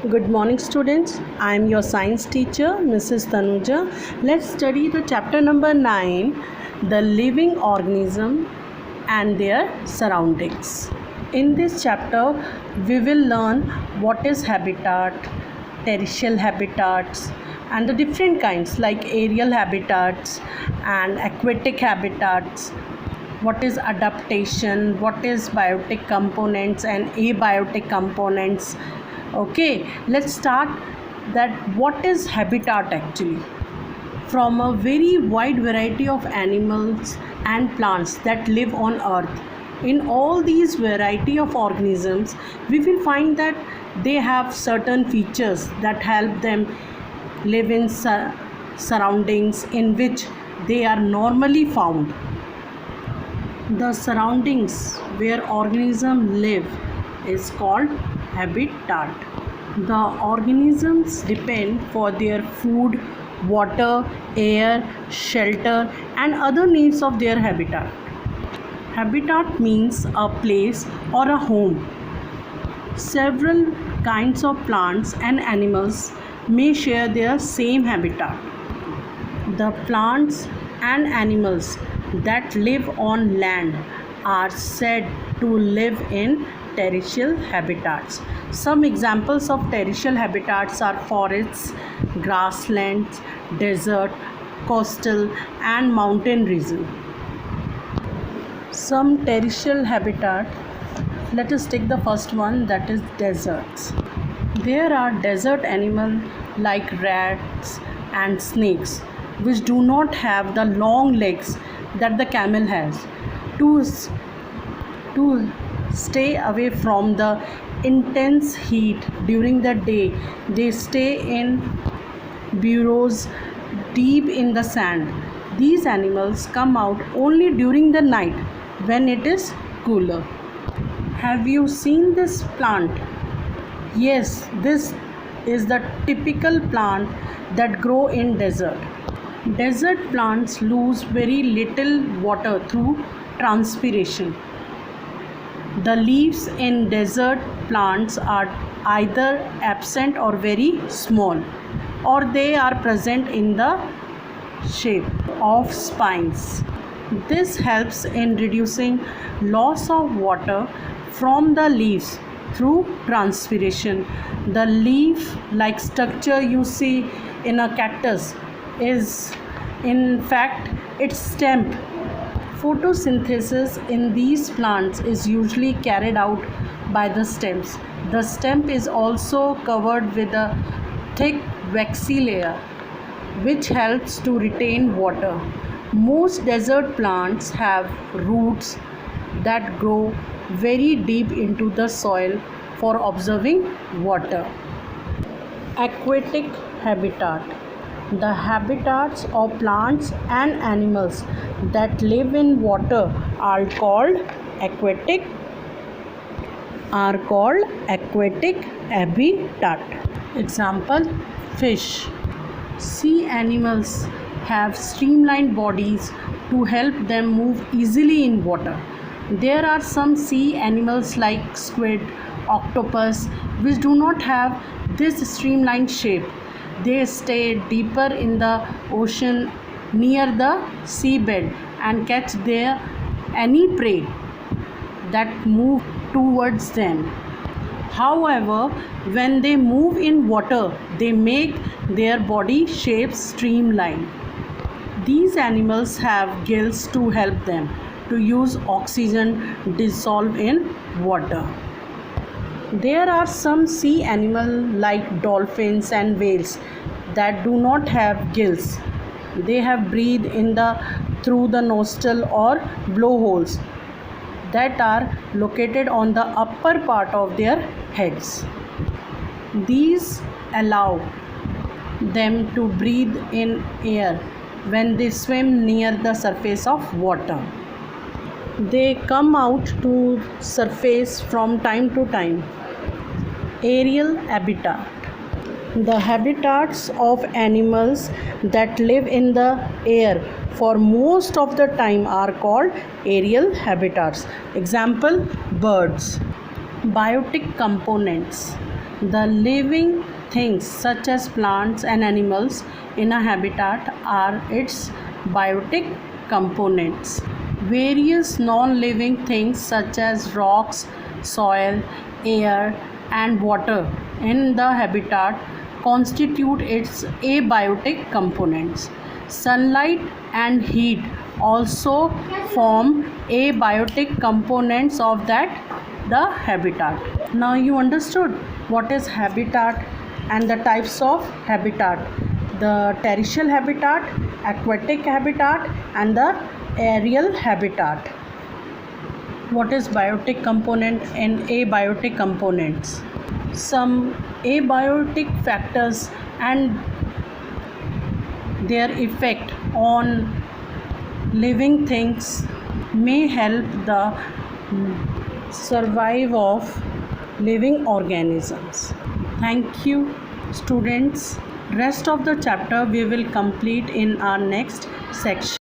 Good morning, students. I am your science teacher, Mrs. Tanuja. Let's study the chapter number 9, the living organism and their surroundings. In this chapter, we will learn what is habitat, terrestrial habitats, and the different kinds like aerial habitats and aquatic habitats. What is adaptation, what is biotic components and abiotic components. Okay, let's start that what is habitat actually. From a very wide variety of animals and plants that live on earth, in all these variety of organisms, we will find that they have certain features that help them live in surroundings in which they are normally found. The surroundings where organisms live is called habitat. The organisms depend for their food, water, air, shelter and other needs of their habitat. Habitat means a place or a home. Several kinds of plants and animals may share their same habitat. The plants and animals that live on land are said to live in terrestrial habitats. Some examples of terrestrial habitats are forests, grasslands, desert, coastal and mountain region. Some terrestrial habitat, let us take the first one, that is deserts. There are desert animals like rats and snakes which do not have the long legs that the camel has. To stay away from the intense heat during the day, they stay in burrows deep in the sand. These animals come out only during the night when it is cooler. Have you seen this plant? Yes, this is the typical plant that grow in desert. Desert plants lose very little water through transpiration. The leaves in desert plants are either absent or very small, or they are present in the shape of spines. This helps in reducing loss of water from the leaves through transpiration. The leaf-like structure you see in a cactus is in fact its stem. Photosynthesis in these plants is usually carried out by the stems. The stem is also covered with a thick waxy layer which helps to retain water. Most desert plants have roots that grow very deep into the soil for absorbing water. Aquatic habitat. The habitats of plants and animals that live in water are called aquatic habitat. Example, fish. Sea animals have streamlined bodies to help them move easily in water. There are some sea animals like squid, octopus, which do not have this streamlined shape. They stay deeper in the ocean near the seabed and catch there any prey that move towards them. However, when they move in water, they make their body shapes streamlined. These animals have gills to help them to use oxygen dissolved in water. There are some sea animals like dolphins and whales that do not have gills. They have breathe in through the nostril or blowholes that are located on the upper part of their heads. These allow them to breathe in air when they swim near the surface of water. They come out to surface from time to time. Aerial habitat. The habitats of animals that live in the air for most of the time are called aerial habitats. Example, birds. Biotic components. The living things such as plants and animals in a habitat are its biotic components. Various non-living things such as rocks, soil, air, and water in the habitat constitute its abiotic components. Sunlight and heat also form abiotic components of the habitat. Now you understood what is habitat and the types of habitat: the terrestrial habitat, aquatic habitat, and the aerial habitat. What is biotic component and abiotic components? Some abiotic factors and their effect on living things may help the survive of living organisms. Thank you, students. Rest of the chapter we will complete in our next section.